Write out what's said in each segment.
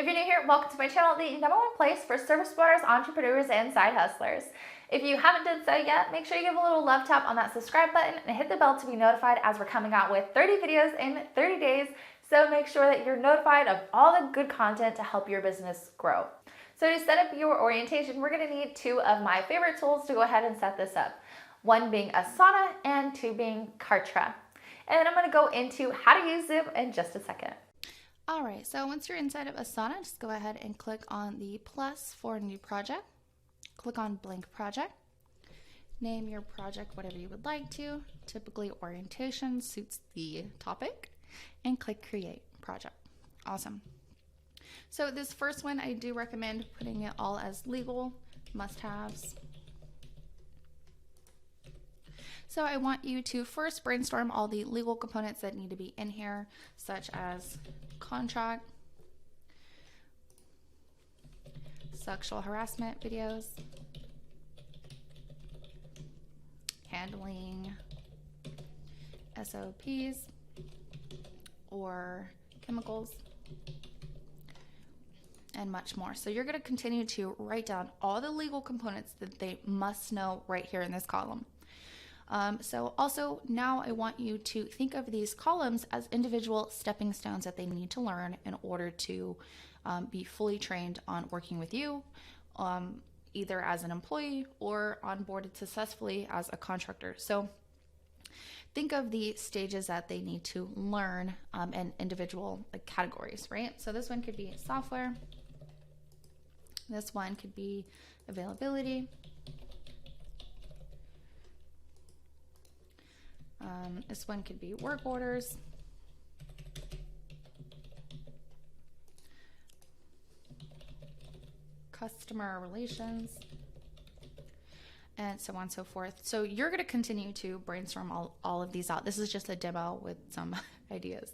If you're new here, welcome to my channel, the number one place for service providers, entrepreneurs, and side hustlers. If you haven't done so yet, make sure you give a little love tap on that subscribe button and hit the bell to be notified as we're coming out with 30 videos in 30 days. So make sure that you're notified of all the good content to help your business grow. So to set up your orientation, we're going to need two of my favorite tools to go ahead and set this up. One being Asana and two being Kartra. And I'm going to go into how to use them in just a second. All right, so once you're inside of Asana, just go ahead and click on the plus for new project. Click on blank project. Name your project whatever you would like to. Typically orientation suits the topic. And click create project. Awesome. So this first one, I do recommend putting it all as legal, must-haves. So I want you to first brainstorm all the legal components that need to be in here, such as contract, sexual harassment videos, handling SOPs or chemicals, and much more. So you're going to continue to write down all the legal components that they must know right here in this column. So also now I want you to think of these columns as individual stepping stones that they need to learn in order to be fully trained on working with you, either as an employee or onboarded successfully as a contractor. So think of the stages that they need to learn in individual categories, right? So this one could be software. This one could be availability. This one could be work orders, customer relations, and so on and so forth. So you're going to continue to brainstorm all of these out. This is just a demo with some ideas.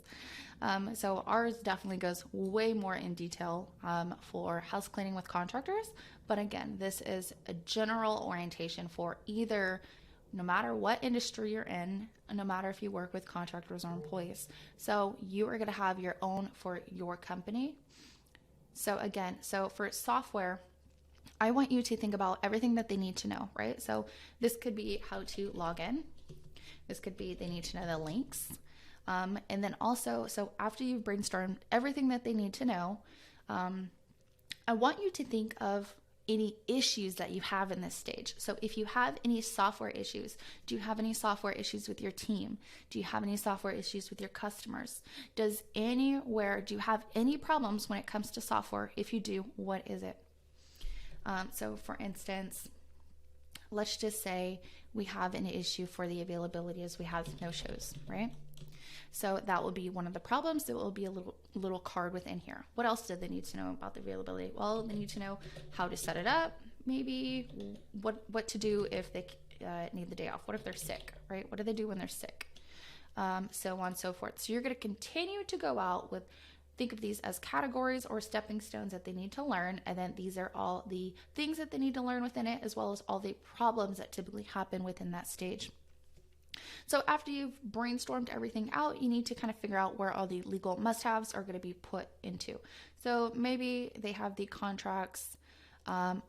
So ours definitely goes way more in detail for house cleaning with contractors. But again, this is a general orientation for either no matter what industry you're in, no matter if you work with contractors or employees. So you are going to have your own for your company. So again, so for software, I want you to think about everything that they need to know, right? So this could be how to log in. This could be they need to know the links. And then also, so after you've brainstormed everything that they need to know, I want you to think of any issues that you have in this stage. So if you have any software issues, do you have any software issues with your team? Do you have any software issues with your customers? Do you have any problems when it comes to software? If you do, what is it? So for instance, let's just say we have an issue for the availability as we have no-shows, right? So that will be one of the problems. There will be a little card within here. What else do they need to know about the availability? Well, they need to know how to set it up, maybe what to do if they need the day off. What if they're sick, right? What do they do when they're sick? So on and so forth. So you're going to continue to go out with, think of these as categories or stepping stones that they need to learn. And then these are all the things that they need to learn within it, as well as all the problems that typically happen within that stage. So after you've brainstormed everything out, you need to kind of figure out where all the legal must-haves are going to be put into. So maybe they have the contracts, close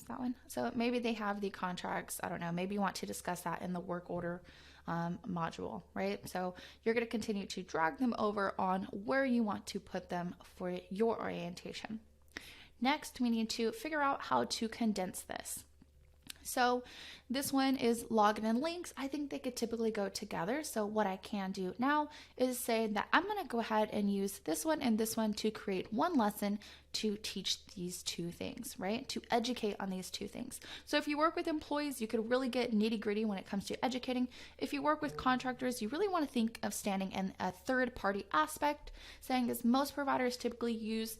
that one. So maybe they have the contracts. I don't know. Maybe you want to discuss that in the work order module, right? So you're going to continue to drag them over on where you want to put them for your orientation. Next, we need to figure out how to condense this. So this one is login and links. I think they could typically go together. So what I can do now is say that I'm going to go ahead and use this one and this one to create one lesson to teach these two things, right? To educate on these two things. So if you work with employees, you could really get nitty gritty when it comes to educating. If you work with contractors, you really want to think of standing in a third party aspect, saying as most providers typically use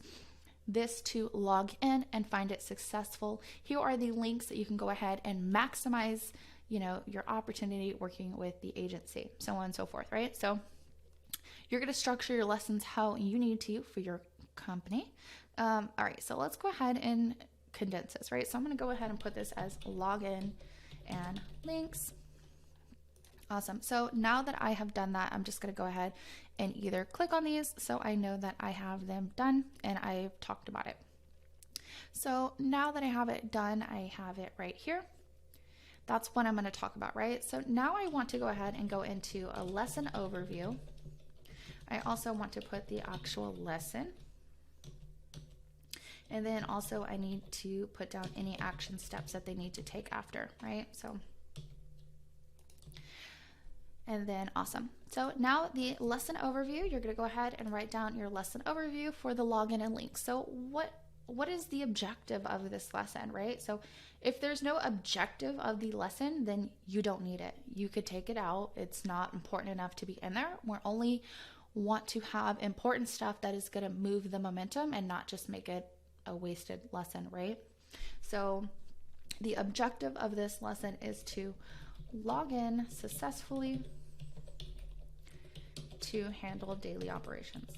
this to log in and find it successful. Here are the links that you can go ahead and maximize, your opportunity working with the agency, so on and so forth, right? So you're going to structure your lessons how you need to for your company. All right, so let's go ahead and condense this, right? So I'm going to go ahead and put this as login and links. Awesome. So now that I have done that, I'm just going to go ahead and either click on these so I know that I have them done and I've talked about it. So now that I have it done, I have it right here. That's what I'm going to talk about, right? So now I want to go ahead and go into a lesson overview. I also want to put the actual lesson. And then also I need to put down any action steps that they need to take after, right? So, and then awesome. So now the lesson overview, you're going to go ahead and write down your lesson overview for the login and link. So what is the objective of this lesson, right? So if there's no objective of the lesson, then you don't need it. You could take it out. It's not important enough to be in there. We only want to have important stuff that is going to move the momentum and not just make it a wasted lesson, right? So the objective of this lesson is to log in successfully to handle daily operations.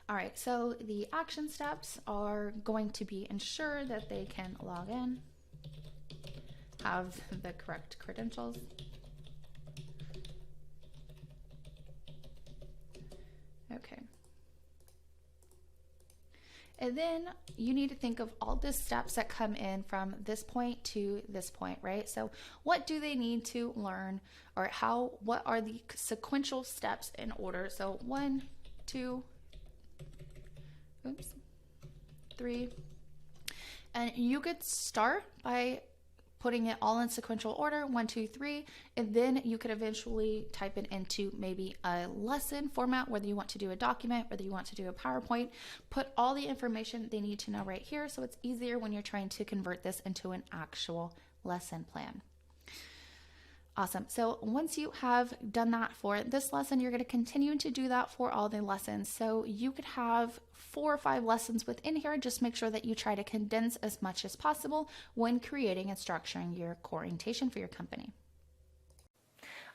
All right, so the action steps are going to be ensure that they can log in, have the correct credentials, okay. And then you need to think of all the steps that come in from this point to this point, right? So what do they need to learn, or what are the sequential steps in order? So 1, 2, 3. And you could start by putting it all in sequential order, 1, 2, 3, and then you could eventually type it into maybe a lesson format, whether you want to do a document, whether you want to do a PowerPoint. Put all the information they need to know right here, so it's easier when you're trying to convert this into an actual lesson plan. Awesome. So once you have done that for this lesson, you're going to continue to do that for all the lessons. So you could have 4 or 5 lessons within here. Just make sure that you try to condense as much as possible when creating and structuring your orientation for your company.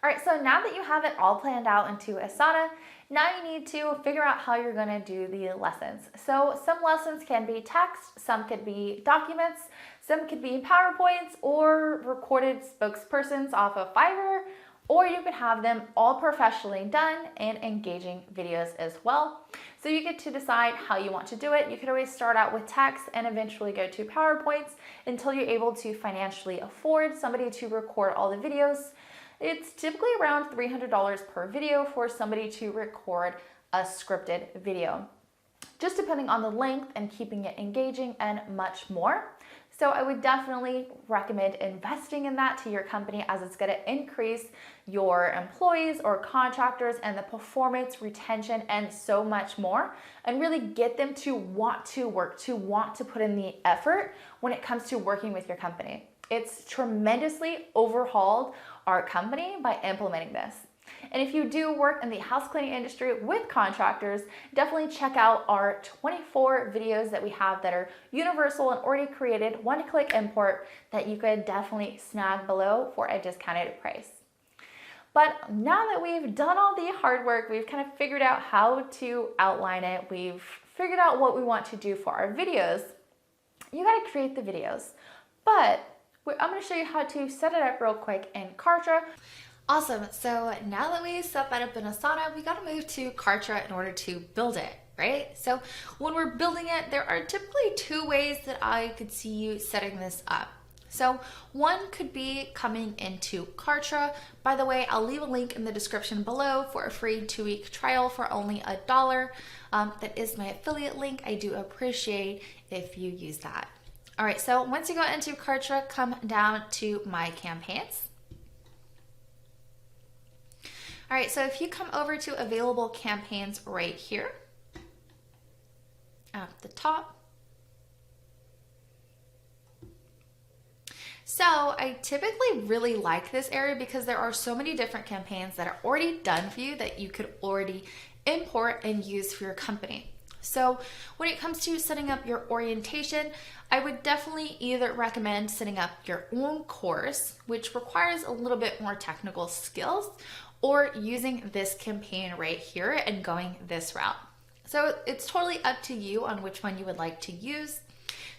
All right, so now that you have it all planned out into Asana, now you need to figure out how you're going to do the lessons. So some lessons can be text, some could be documents, some could be PowerPoints or recorded spokespersons off of Fiverr, or you could have them all professionally done and engaging videos as well. So you get to decide how you want to do it. You could always start out with text and eventually go to PowerPoints until you're able to financially afford somebody to record all the videos. It's typically around $300 per video for somebody to record a scripted video, just depending on the length and keeping it engaging and much more. So I would definitely recommend investing in that to your company, as it's going to increase your employees or contractors and the performance, retention, and so much more, and really get them to want to work, to want to put in the effort when it comes to working with your company. It's tremendously overhauled our company by implementing this. And if you do work in the house cleaning industry with contractors, definitely check out our 24 videos that we have that are universal and already created, one-click import, that you could definitely snag below for a discounted price. But now that we've done all the hard work, we've kind of figured out how to outline it, we've figured out what we want to do for our videos, you got to create the videos. But I'm going to show you how to set it up real quick in Kartra. Awesome. So now that we set that up in Asana, we got to move to Kartra in order to build it, right? So when we're building it, there are typically 2 ways that I could see you setting this up. So one could be coming into Kartra. By the way, I'll leave a link in the description below for a free 2-week trial for only $1. That is my affiliate link. I do appreciate if you use that. All right, so once you go into Kartra, come down to My Campaigns. All right, so if you come over to Available Campaigns right here at the top. So I typically really like this area because there are so many different campaigns that are already done for you that you could already import and use for your company. So when it comes to setting up your orientation, I would definitely either recommend setting up your own course, which requires a little bit more technical skills, or using this campaign right here and going this route. So it's totally up to you on which one you would like to use.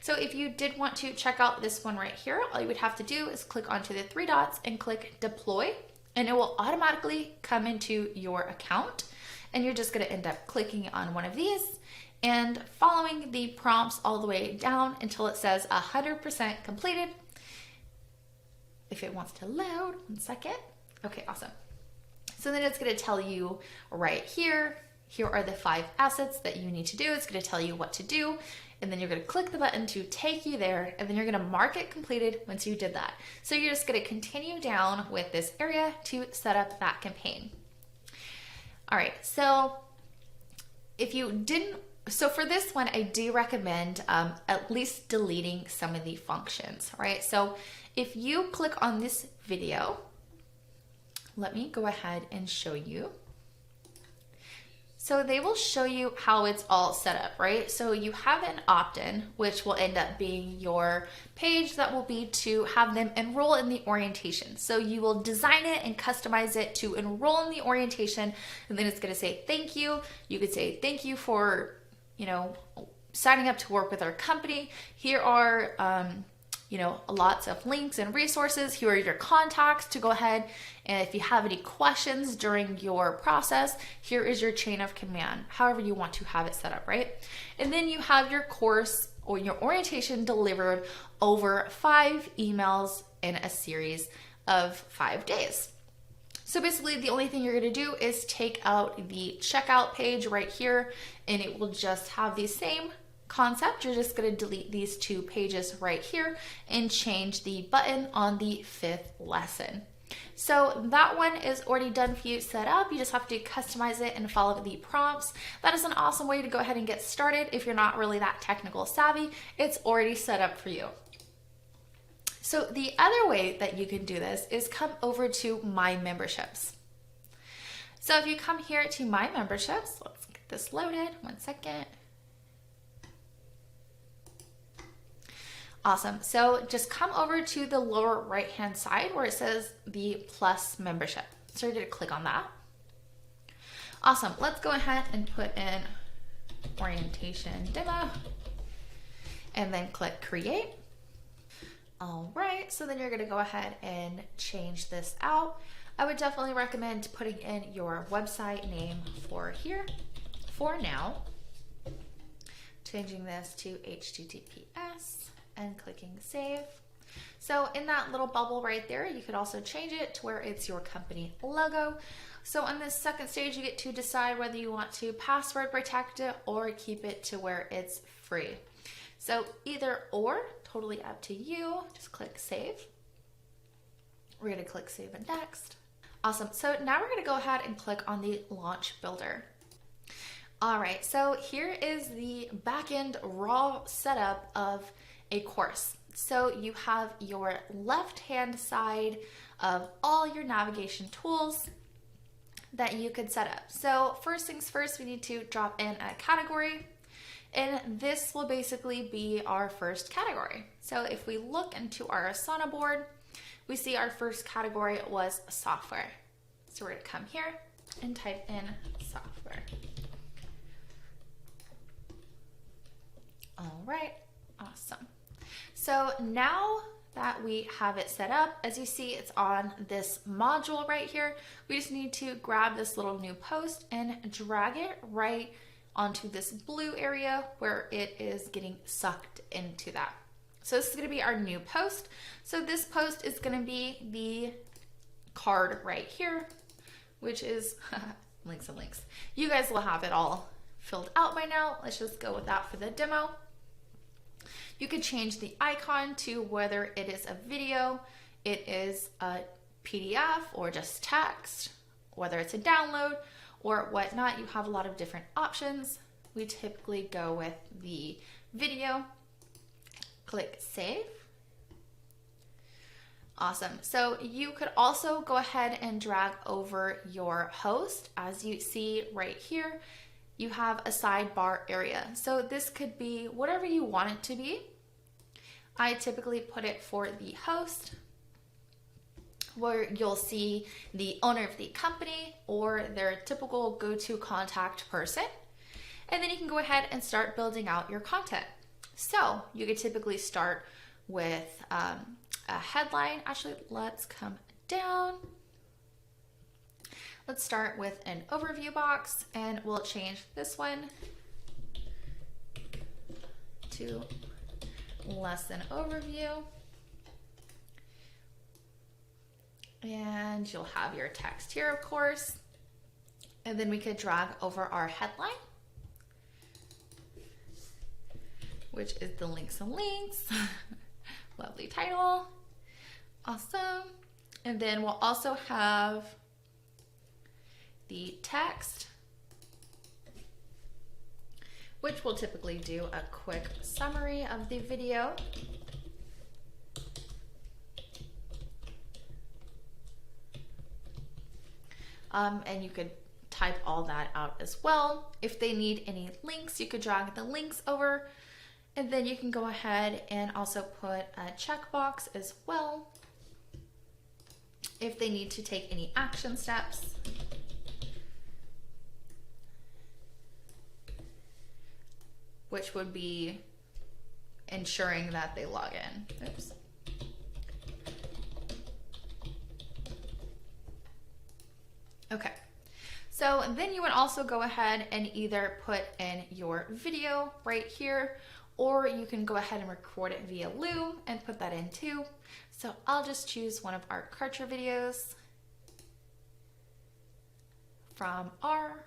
So if you did want to check out this one right here, all you would have to do is click onto the three dots and click deploy, and it will automatically come into your account. And you're just going to end up clicking on one of these and following the prompts all the way down until it says 100% completed. If it wants to load, 1 second. Okay, awesome. So then it's going to tell you right here, here are the 5 assets that you need to do. It's going to tell you what to do. And then you're going to click the button to take you there. And then you're going to mark it completed once you did that. So you're just going to continue down with this area to set up that campaign. All right, so if you didn't, so for this one, I do recommend at least deleting some of the functions, right? So if you click on this video, let me go ahead and show you. So they will show you how it's all set up, right? So you have an opt-in, which will end up being your page that will be to have them enroll in the orientation. So you will design it and customize it to enroll in the orientation, and then it's gonna say thank you. You could say thank you for, signing up to work with our company. Here are, lots of links and resources. Here are your contacts to go ahead. And if you have any questions during your process, here is your chain of command, however you want to have it set up, right? And then you have your course or your orientation delivered over 5 emails in a series of 5 days. So basically the only thing you're gonna do is take out the checkout page right here, and it will just have the same concept. You're just going to delete these 2 pages right here and change the button on the 5th lesson. So that one is already done for you, set up. You just have to customize it and follow the prompts. That is an awesome way to go ahead and get started. If you're not really that technical savvy, it's already set up for you. So the other way that you can do this is come over to My Memberships. So if you come here to My Memberships, let's get this loaded, 1 second. Awesome. So just come over to the lower right hand side where it says the plus membership. So you're going to click on that. Awesome. Let's go ahead and put in orientation demo and then click create. All right. So then you're going to go ahead and change this out. I would definitely recommend putting in your website name for here for now. Changing this to HTTPS. And clicking save. So in that little bubble right there, you could also change it to where it's your company logo. So on this second stage, you get to decide whether you want to password protect it or keep it to where it's free. So either or, totally up to you. Just click save. We're going to click save and next. Awesome. So now we're going to go ahead and click on the launch builder. All right, so here is the backend raw setup of a course. So you have your left-hand side of all your navigation tools that you could set up. So first things first, we need to drop in a category, and this will basically be our first category. So if we look into our Asana board, we see our first category was software. So we're gonna come here and type in software. All right, awesome. So now that we have it set up, as you see, it's on this module right here. We just need to grab this little new post and drag it right onto this blue area where it is getting sucked into that. So this is going to be our new post. So this post is going to be the card right here, which is links and links. You guys will have it all filled out by now. Let's just go with that for the demo. You could change the icon to whether it is a video, it is a PDF, or just text, whether it's a download or whatnot. You have a lot of different options. We typically go with the video. Click save. Awesome. So you could also go ahead and drag over your host. As you see right here, you have a sidebar area. So this could be whatever you want it to be. I typically put it for the host, where you'll see the owner of the company or their typical go-to contact person. And then you can go ahead and start building out your content. So you could typically start with a headline. Actually, let's come down. Let's start with an overview box, and we'll change this one to lesson overview. And you'll have your text here, of course. And then we could drag over our headline, which is the links and links. Lovely title. Awesome. And then we'll also have the text, which will typically do a quick summary of the video. And you could type all that out as well. If they need any links, you could drag the links over, and then you can go ahead and also put a checkbox as well if they need to take any action steps. Which would be ensuring that they log in. Oops. Okay, so then you would also go ahead and either put in your video right here, or you can go ahead and record it via Loom and put that in too. So I'll just choose one of our Kartra videos from our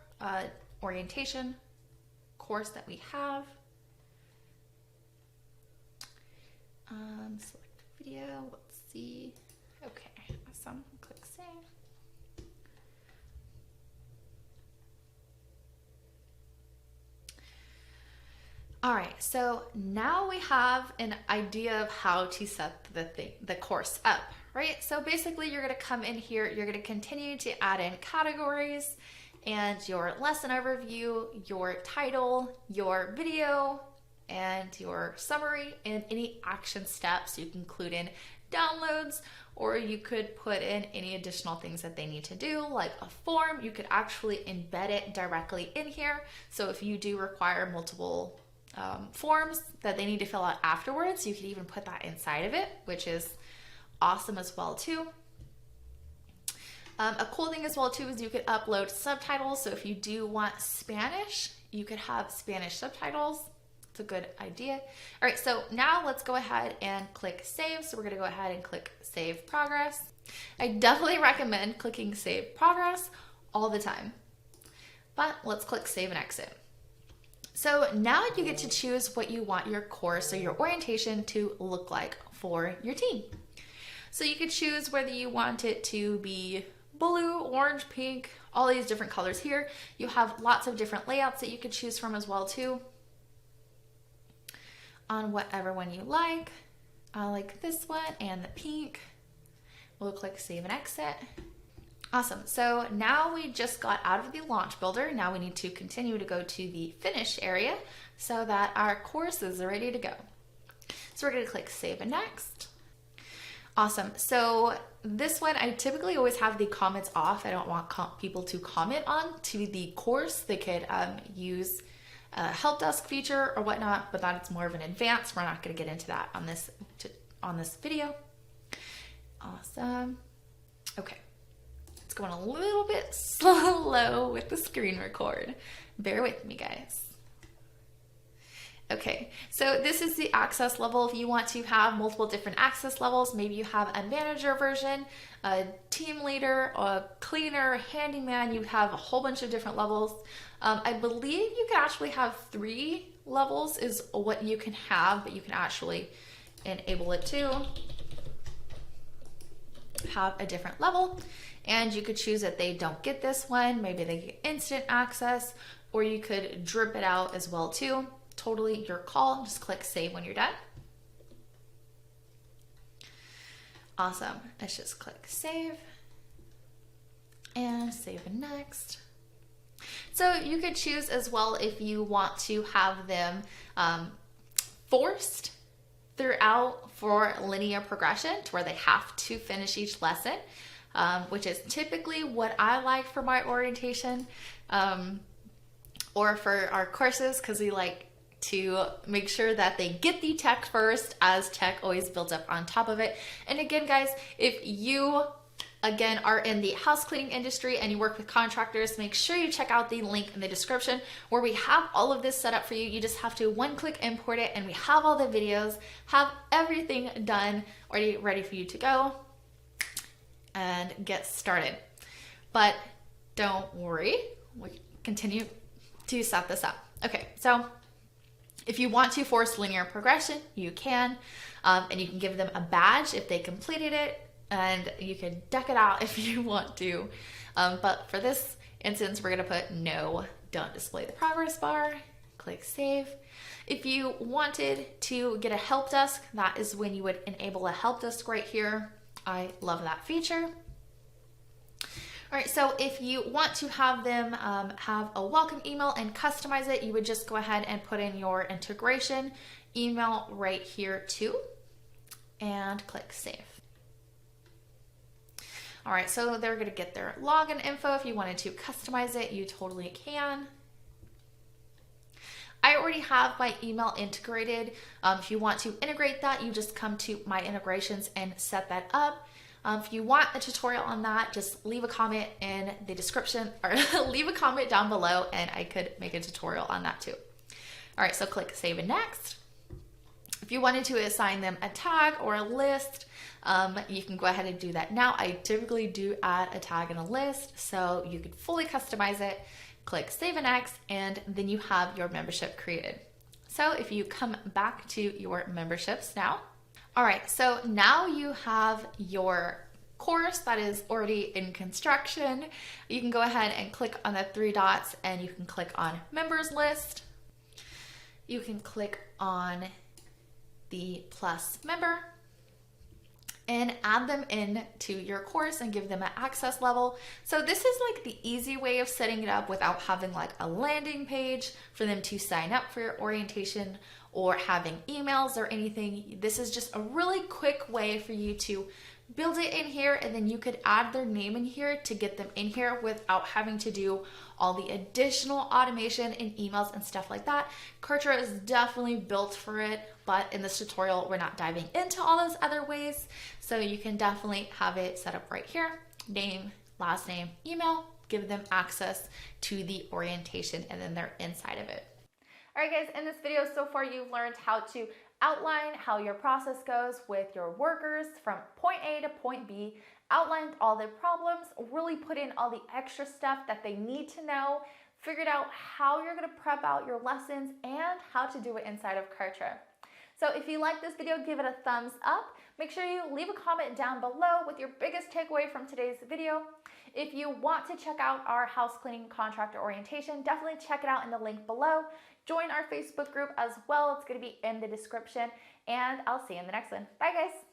orientation course that we have. Select video, let's see. Okay, awesome, click save. All right, so now we have an idea of how to set the course up, right? So basically you're gonna come in here, you're gonna continue to add in categories and your lesson overview, your title, your video, and your summary, and any action steps. You can include in downloads, or you could put in any additional things that they need to do, like a form. You could actually embed it directly in here. So if you do require multiple forms that they need to fill out afterwards, you could even put that inside of it, which is awesome as well too. A cool thing as well too is you could upload subtitles. So if you do want Spanish, you could have Spanish subtitles. It's a good idea. All right, so now let's go ahead and click save. So we're gonna go ahead and click save progress. I definitely recommend clicking save progress all the time, but let's click save and exit. So now you get to choose what you want your course or your orientation to look like for your team. So you could choose whether you want it to be blue, orange, pink, all these different colors here. You have lots of different layouts that you could choose from as well too, on whatever one you like. I like this one and the pink. We'll click save and exit. Awesome, so now we just got out of the launch builder. Now we need to continue to go to the finish area so that our course is ready to go. So we're gonna click save and next. Awesome, so this one, I typically always have the comments off. I don't want people to comment on to the course. They could use a help desk feature or whatnot, but that is more of an advanced. We're not gonna get into that on this video. Awesome, okay. It's going a little bit slow with the screen record. Bear with me, guys. Okay, so this is the access level. If you want to have multiple different access levels, maybe you have a manager version, a team leader, a cleaner, handyman, you have a whole bunch of different levels. I believe you can actually have 3 levels is what you can have, but you can actually enable it to have a different level. And you could choose that they don't get this one, maybe they get instant access, or you could drip it out as well too. Totally your call. Just click save when you're done. Awesome. Let's just click save and save and next. So you could choose as well if you want to have them forced throughout for linear progression to where they have to finish each lesson, which is typically what I like for my orientation or for our courses, because we like to make sure that they get the tech first, as tech always builds up on top of it. And again, guys, if you again are in the house cleaning industry and you work with contractors, make sure you check out the link in the description where we have all of this set up for you. You just have to one click import it, and we have all the videos, have everything done, already ready for you to go and get started. But don't worry, we continue to set this up. Okay, so if you want to force linear progression, you can, and you can give them a badge if they completed it, and you can deck it out if you want to. But for this instance, we're gonna put no, don't display the progress bar, click save. If you wanted to get a help desk, that is when you would enable a help desk right here. I love that feature. All right, so if you want to have them have a welcome email and customize it, you would just go ahead and put in your integration email right here too, and click save. All right, so they're gonna get their login info. If you wanted to customize it, you totally can. I already have my email integrated. If you want to integrate that, you just come to my integrations and set that up. If you want a tutorial on that, just leave a comment in the description, or leave a comment down below and I could make a tutorial on that too. All right, so click save and next. If you wanted to assign them a tag or a list, you can go ahead and do that now. I typically do add a tag and a list, so you could fully customize it. Click save and next, and then you have your membership created. So if you come back to your memberships now, all right, so now you have your course that is already in construction. You can go ahead and click on the three dots and you can click on members list. You can click on the plus member and add them in to your course and give them an access level. So this is like the easy way of setting it up without having like a landing page for them to sign up for your orientation or having emails or anything. This is just a really quick way for you to build it in here, and then you could add their name in here to get them in here without having to do all the additional automation and emails and stuff like that. Kartra is definitely built for it, but in this tutorial, we're not diving into all those other ways. So you can definitely have it set up right here. Name, last name, email, give them access to the orientation, and then they're inside of it. All right, guys, in this video so far, you've learned how to outline how your process goes with your workers from point A to point B, outlined all their problems, really put in all the extra stuff that they need to know, figured out how you're gonna prep out your lessons and how to do it inside of Kartra. So if you like this video, give it a thumbs up. Make sure you leave a comment down below with your biggest takeaway from today's video. If you want to check out our house cleaning contractor orientation, definitely check it out in the link below. Join our Facebook group as well. It's going to be in the description, and I'll see you in the next one. Bye, guys.